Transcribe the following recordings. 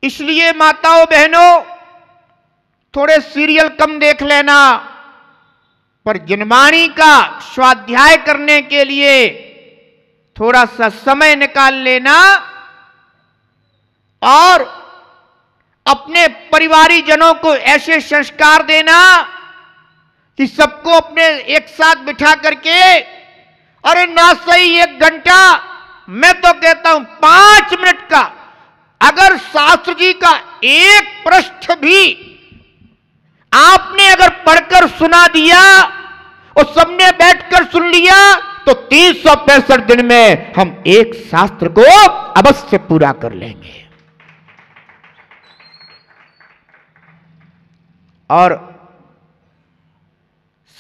इसलिए माताओं बहनों, थोड़े सीरियल कम देख लेना, पर जिनवाणी का स्वाध्याय करने के लिए थोड़ा सा समय निकाल लेना और अपने परिवारीजनों को ऐसे संस्कार देना कि सबको अपने एक साथ बिठा करके, अरे ना सही 1 घंटा, मैं तो कहता हूं 5 मिनट का, अगर शास्त्र जी का एक पृष्ठ भी आपने अगर पढ़कर सुना दिया और सबने बैठकर सुन लिया तो 365 दिन में हम एक शास्त्र को अवश्य पूरा कर लेंगे। और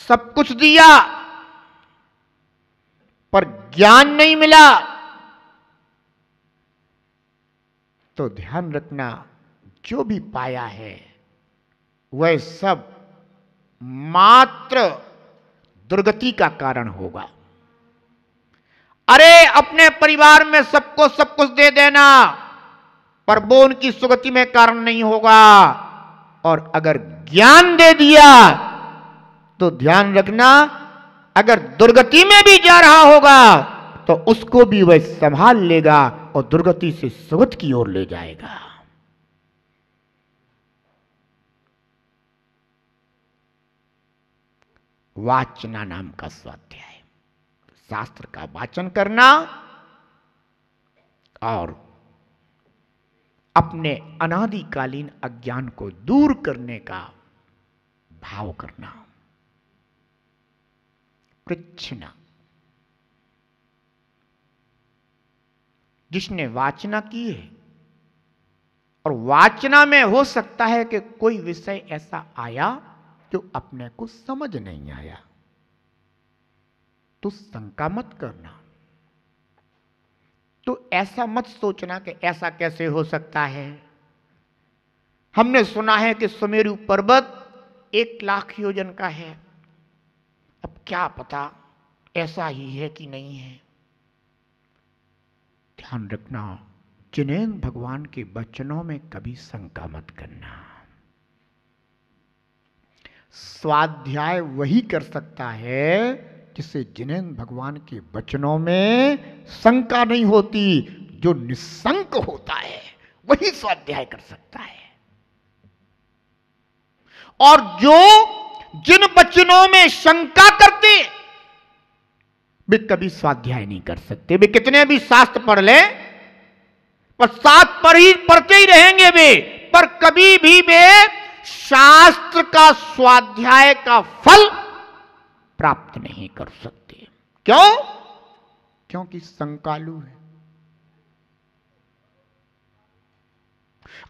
सब कुछ दिया पर ज्ञान नहीं मिला तो ध्यान रखना, जो भी पाया है वह सब मात्र दुर्गति का कारण होगा। अरे अपने परिवार में सबको सब कुछ दे देना, पर वो उनकी सुगति में कारण नहीं होगा। और अगर ज्ञान दे दिया तो ध्यान रखना, अगर दुर्गति में भी जा रहा होगा तो उसको भी वह संभाल लेगा और दुर्गति से सुगति की ओर ले जाएगा। वाचना नाम का स्वाध्याय, शास्त्र का वाचन करना और अपने अनादिकालीन अज्ञान को दूर करने का भाव करना। कृच्छना, जिसने वाचना की है, और वाचना में हो सकता है कि कोई विषय ऐसा आया जो अपने को समझ नहीं आया, तो शंका मत करना, तो ऐसा मत सोचना कि ऐसा कैसे हो सकता है। हमने सुना है कि सुमेरु पर्वत 1 लाख योजन का है, अब क्या पता ऐसा ही है कि नहीं है। ध्यान रखना, जिनेंद्र भगवान के वचनों में कभी शंका मत करना। स्वाध्याय वही कर सकता है जिससे जिनेंद्र भगवान के वचनों में शंका नहीं होती। जो निशंक होता है वही स्वाध्याय कर सकता है। और जो जिन वचनों में शंका करते वे कभी स्वाध्याय नहीं कर सकते। वे कितने भी शास्त्र पढ़ ले, पर शास्त्र पढ़ते ही रहेंगे वे, पर कभी भी वे शास्त्र का स्वाध्याय का फल प्राप्त नहीं कर सकते। क्यों? क्योंकि शंकालु है।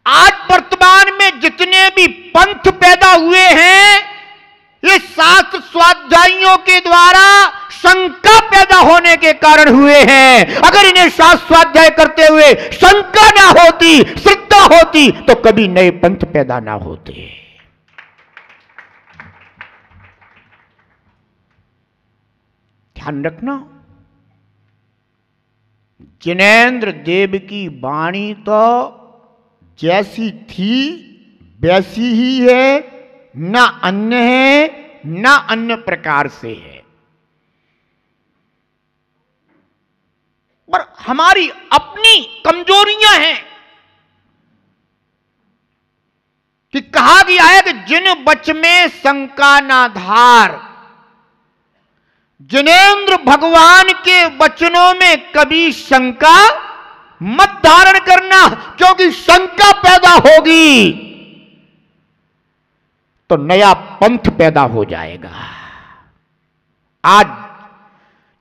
आज वर्तमान में जितने भी पंथ पैदा हुए हैं, ये शास्त्र स्वाध्यायियों के द्वारा शंका पैदा होने के कारण हुए हैं। अगर इन्हें शास्त्र स्वाध्याय करते हुए शंका ना होती, श्रद्धा होती, तो कभी नए पंथ पैदा ना होते। ध्यान रखना, जिनेंद्र देव की वाणी तो जैसी थी वैसी ही है, ना अन्य है ना अन्य प्रकार से है। पर हमारी अपनी कमजोरियां हैं कि कहा गया है कि जिन बच में शंका ना धार। जिनेंद्र भगवान के वचनों में कभी शंका मत धारण करना, क्योंकि शंका पैदा होगी तो नया पंथ पैदा हो जाएगा। आज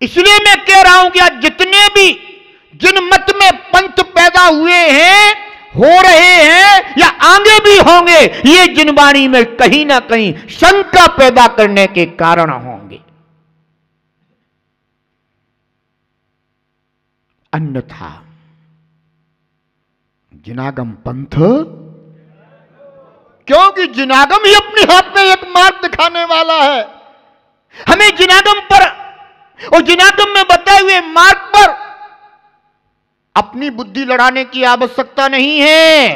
इसलिए मैं कह रहा हूं कि आज जितने भी जिन मत में पंथ पैदा हुए हैं, हो रहे हैं या आगे भी होंगे, ये जिनवाणी में कहीं ना कहीं शंका पैदा करने के कारण होंगे। अन्यथा जिनागम पंथ, क्योंकि जिनागम ही अपने हाथ में एक मार्ग दिखाने वाला है। हमें जिनागम पर और जिनागम में बताए हुए मार्ग पर अपनी बुद्धि लड़ाने की आवश्यकता नहीं है।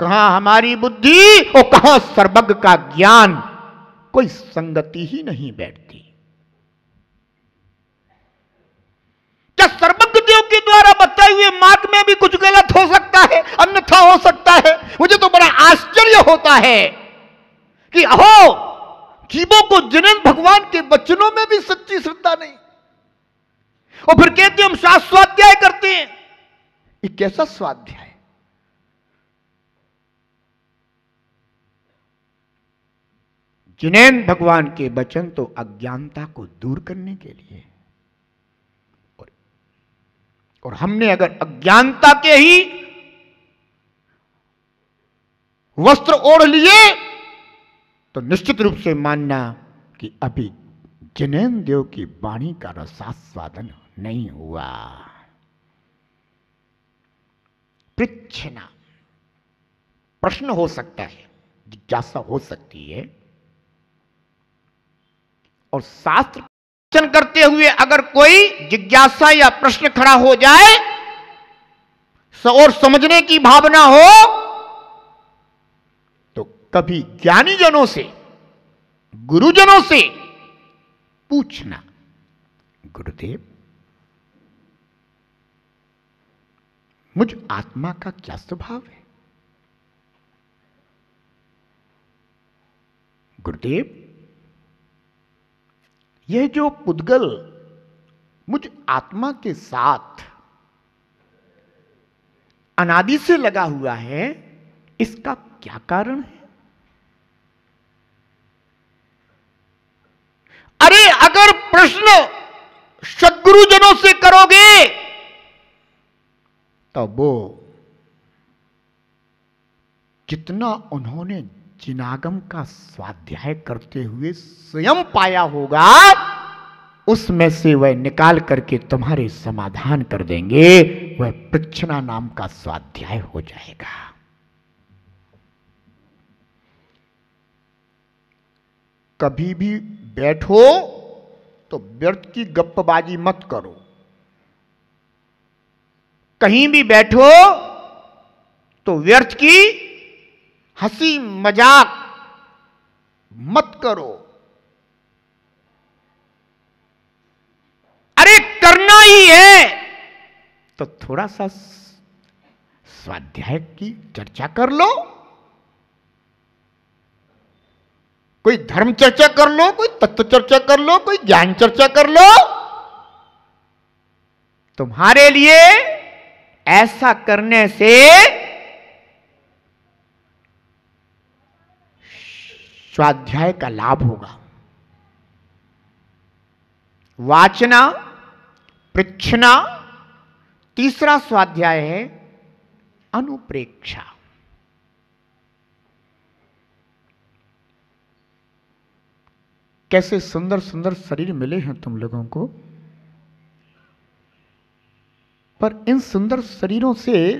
कहां हमारी बुद्धि और कहां सर्वज्ञ का ज्ञान, कोई संगति ही नहीं बैठती। क्या सर्वज्ञ देव के द्वारा बताए हुए मार्ग में भी कुछ गलत हो सकता है, अन्यथा हो सकता है? मुझे तो बड़ा आश्चर्य होता है कि अहो, जीवों को जिन्हें भगवान के वचनों में भी सच्ची श्रद्धा नहीं, और फिर कहते हम शास्त्र स्वाध्याय करते हैं। ये कैसा स्वाध्याय? जिनेन भगवान के वचन तो अज्ञानता को दूर करने के लिए, और हमने अगर अज्ञानता के ही वस्त्र ओढ़ लिए तो निश्चित रूप से मानना कि अभी जिनेन देव की वाणी का रसास्वादन नहीं हुआ। पृच्छना, प्रश्न हो सकता है, जिज्ञासा हो सकती है, और शास्त्र वचन करते हुए अगर कोई जिज्ञासा या प्रश्न खड़ा हो जाए और समझने की भावना हो तो कभी ज्ञानी जनों से, गुरुजनों से पूछना, गुरुदेव मुझ आत्मा का क्या स्वभाव है? गुरुदेव यह जो पुद्गल मुझ आत्मा के साथ अनादि से लगा हुआ है, इसका क्या कारण है? अरे अगर प्रश्न सद्गुरुजनों से करोगे तो वो जितना उन्होंने जिनागम का स्वाध्याय करते हुए स्वयं पाया होगा, उसमें से वह निकाल करके तुम्हारे समाधान कर देंगे। वह पृच्छना नाम का स्वाध्याय हो जाएगा। कभी भी बैठो तो व्यर्थ की गप्पबाजी मत करो। कहीं भी बैठो तो व्यर्थ की हंसी मजाक मत करो। अरे करना ही है तो थोड़ा सा स्वाध्याय की चर्चा कर लो, कोई धर्म चर्चा कर लो, कोई तत्व चर्चा कर लो, कोई ज्ञान चर्चा कर लो। तुम्हारे लिए ऐसा करने से स्वाध्याय का लाभ होगा। वाचना, पृच्छना। तीसरा स्वाध्याय है अनुप्रेक्षा। कैसे सुंदर सुंदर शरीर मिले हैं तुम लोगों को, पर इन सुंदर शरीरों से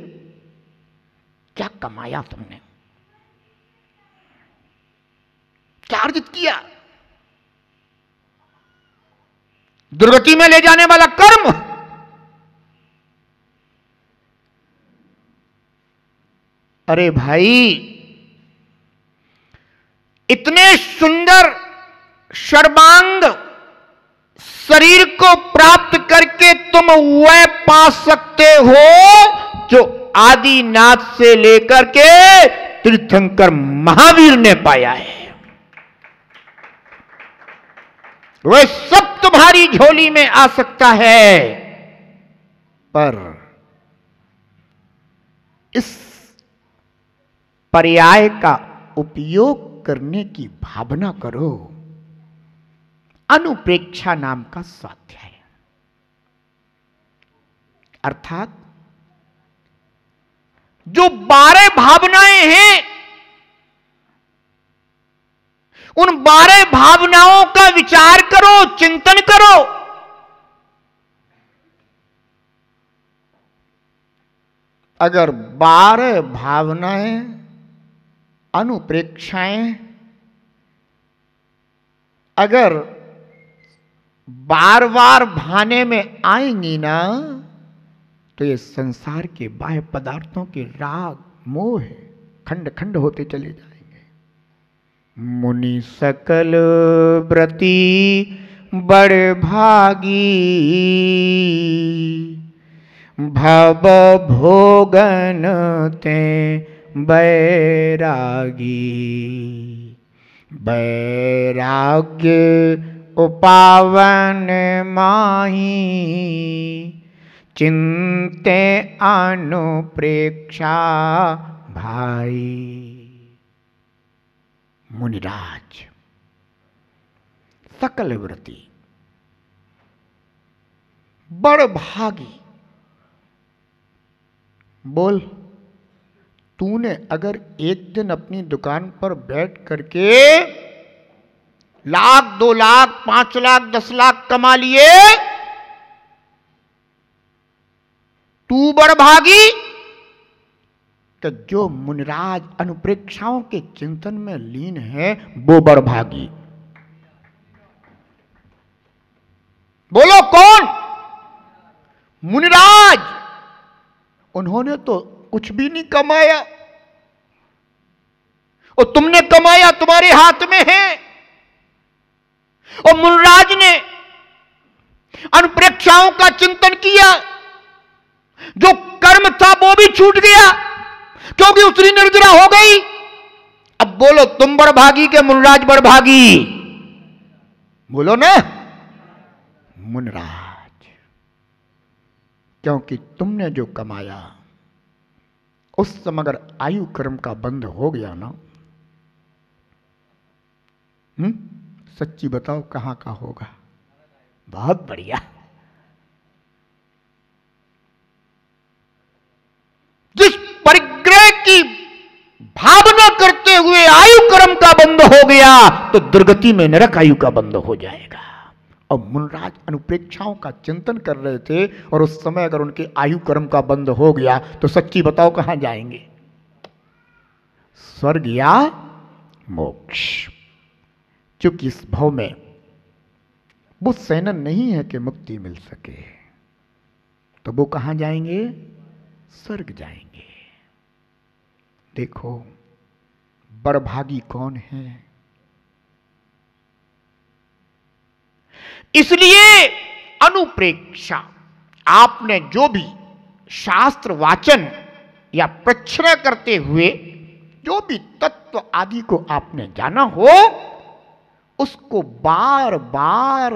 क्या कमाया तुमने? क्या अर्जित किया? दुर्गति में ले जाने वाला कर्म। अरे भाई, इतने सुंदर सर्वांग शरीर को प्राप्त करके तुम वह पा सकते हो जो आदिनाथ से लेकर के तीर्थंकर महावीर ने पाया है। वह सब तुम्हारी झोली में आ सकता है, पर इस पर्याय का उपयोग करने की भावना करो। अनुप्रेक्षा नाम का स्वाध्याय, अर्थात जो 12 भावनाएं हैं, उन 12 भावनाओं का विचार करो, चिंतन करो। अगर 12 भावनाएं, अनुप्रेक्षाएं अगर बार बार भाने में आएंगी ना, तो ये संसार के बाह्य पदार्थों के राग मोह खंड खंड होते चले जाएंगे। मुनि सकल व्रती बड़ भागी, भव भोगन ते बैरागी। बैराग्य उपावन माही, चिंते अनुप्रेक्षा भाई। मुनिराज सकल व्रती बड़ भागी। बोल, तूने अगर एक दिन अपनी दुकान पर बैठ करके 1,00,000, 2,00,000, 5,00,000, 10,00,000 कमा लिए, तू बड़ भागी। तो जो मुनिराज अनुप्रेक्षाओं के चिंतन में लीन है वो बड़ भागी। बोलो कौन? मुनिराज। उन्होंने तो कुछ भी नहीं कमाया, और तुमने कमाया, तुम्हारे हाथ में है। और मुनिराज ने अनुप्रेक्षाओं का चिंतन किया, जो कर्म था वो भी छूट गया, क्योंकि उसकी निर्जरा हो गई। अब बोलो, तुम बड़ भागी के मुनिराज बड़ भागी? बोलो ना, मुनिराज। क्योंकि तुमने जो कमाया उस समय अगर आयु कर्म का बंध हो गया ना, सच्ची बताओ कहां का होगा? बहुत बढ़िया। जिस परिग्रह की भावना करते हुए आयु कर्म का बंध हो गया तो दुर्गति में नरक आयु का बंध हो जाएगा। और मुनिराज अनुप्रेक्षाओं का चिंतन कर रहे थे, और उस समय अगर उनके आयु कर्म का बंध हो गया तो सच्ची बताओ कहां जाएंगे? स्वर्ग या मोक्ष। क्योंकि इस भव में वो सैनन नहीं है कि मुक्ति मिल सके, तो वो कहां जाएंगे? स्वर्ग जाएंगे। देखो, बड़भागी कौन है? इसलिए अनुप्रेक्षा, आपने जो भी शास्त्र वाचन या प्रश्रय करते हुए जो भी तत्व आदि को आपने जाना हो, उसको बार बार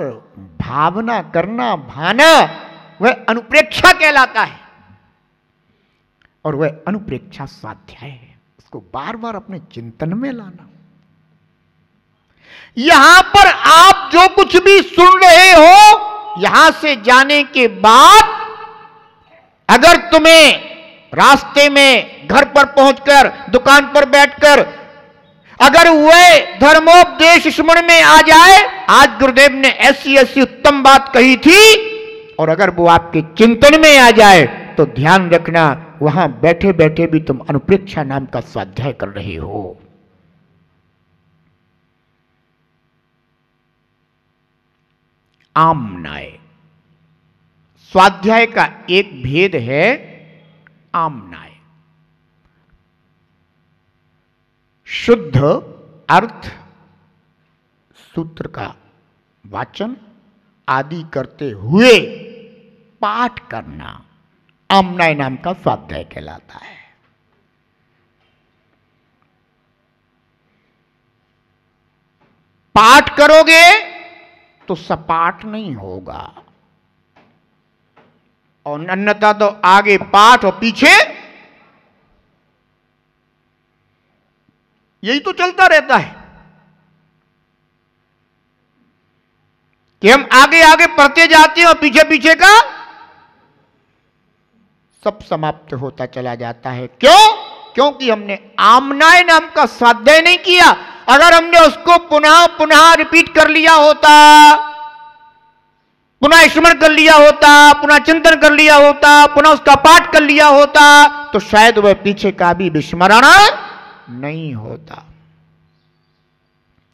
भावना करना, भाना, वह अनुप्रेक्षा कहलाता है। और वह अनुप्रेक्षा स्वाध्याय है, उसको बार बार अपने चिंतन में लाना। यहां पर आप जो कुछ भी सुन रहे हो, यहां से जाने के बाद अगर तुम्हें रास्ते में, घर पर पहुंचकर, दुकान पर बैठकर अगर वह धर्मोपदेश स्मरण में आ जाए, आज गुरुदेव ने ऐसी ऐसी उत्तम बात कही थी, और अगर वो आपके चिंतन में आ जाए तो ध्यान रखना, वहां बैठे बैठे भी तुम अनुप्रेक्षा नाम का स्वाध्याय कर रहे हो। आमनाय स्वाध्याय का एक भेद है। आमनाय शुद्ध अर्थ, सूत्र का वाचन आदि करते हुए पाठ करना आमनाय नाम का स्वाध्याय कहलाता है। पाठ करोगे तो सपाट नहीं होगा, और अन्यथा तो आगे पाठ और पीछे यही तो चलता रहता है कि हम आगे आगे पढ़ते जाते हैं और पीछे पीछे का सब समाप्त होता चला जाता है। क्यों? क्योंकि हमने आमनाय नाम का स्वाध्याय नहीं किया। अगर हमने उसको पुनः पुनः रिपीट कर लिया होता, पुनः स्मरण कर लिया होता, पुनः चिंतन कर लिया होता, पुनः उसका पाठ कर लिया होता, तो शायद वह पीछे का भी विस्मरण नहीं होता।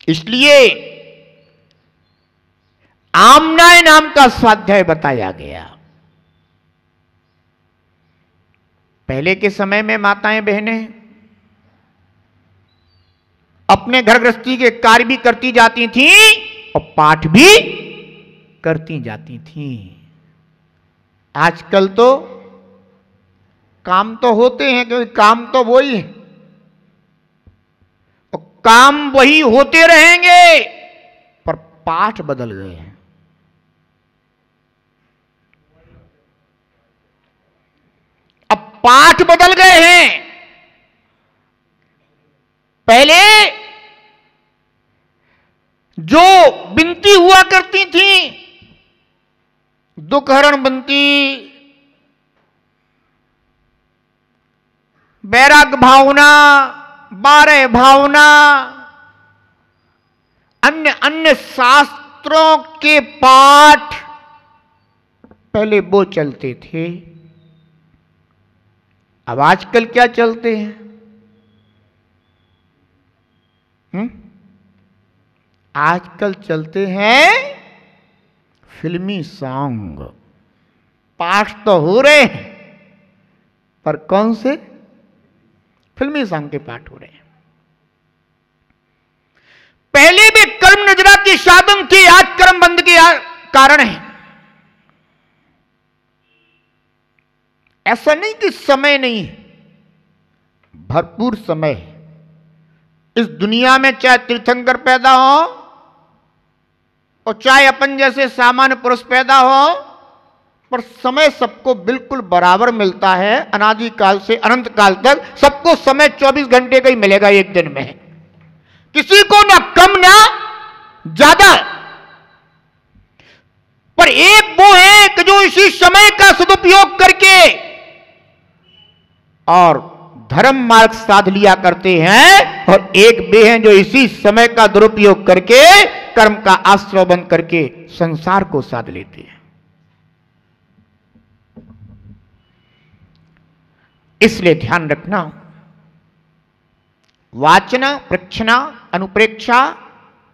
इसलिए आमनाय नाम का स्वाध्याय बताया गया। पहले के समय में माताएं बहनें अपने घर गृहस्थी के कार्य भी करती जाती थी और पाठ भी करती जाती थी। आजकल तो काम तो होते हैं, क्योंकि काम तो वही है और काम वही होते रहेंगे, पर पाठ बदल गए हैं। अब पाठ बदल गए हैं। पहले जो विनती हुआ करती थी, दुखहरण विनती, वैराग्य भावना, 12 भावना, अन्य अन्य शास्त्रों के पाठ पहले वो चलते थे। अब आजकल क्या चलते हैं? आजकल चलते हैं फिल्मी सॉन्ग। पाठ तो हो रहे हैं, पर कौन से? फिल्मी सॉन्ग के पाठ हो रहे हैं। पहले भी कर्म नजरा के साधन थे, आज कर्म बंद के कारण है। ऐसा नहीं कि समय नहीं है, भरपूर समय है। इस दुनिया में चाहे तीर्थंकर पैदा हो और चाहे अपन जैसे सामान्य पुरुष पैदा हो, पर समय सबको बिल्कुल बराबर मिलता है। अनादि काल से अनंत काल तक सबको समय 24 घंटे का ही मिलेगा एक दिन में। किसी को ना कम ना ज्यादा। पर एक वो है कि जो इसी समय का सदुपयोग करके और धर्म मार्ग साध लिया करते हैं, और एक वे हैं जो इसी समय का दुरुपयोग करके कर्म का आश्रय बन करके संसार को साध लेते हैं। इसलिए ध्यान रखना, वाचना, प्रक्षणा, अनुप्रेक्षा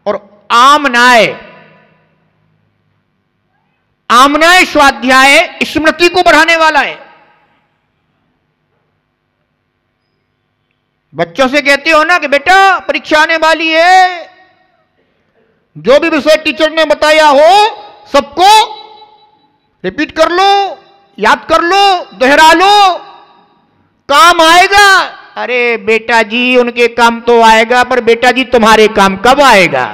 और आमनाय, आमनाय स्वाध्याय स्मृति को बढ़ाने वाला है। बच्चों से कहते हो ना कि बेटा परीक्षा आने वाली है, जो भी विषय टीचर ने बताया हो सबको रिपीट कर लो, याद कर लो, दोहरा लो, काम आएगा। अरे बेटा जी उनके काम तो आएगा, पर बेटा जी तुम्हारे काम कब आएगा?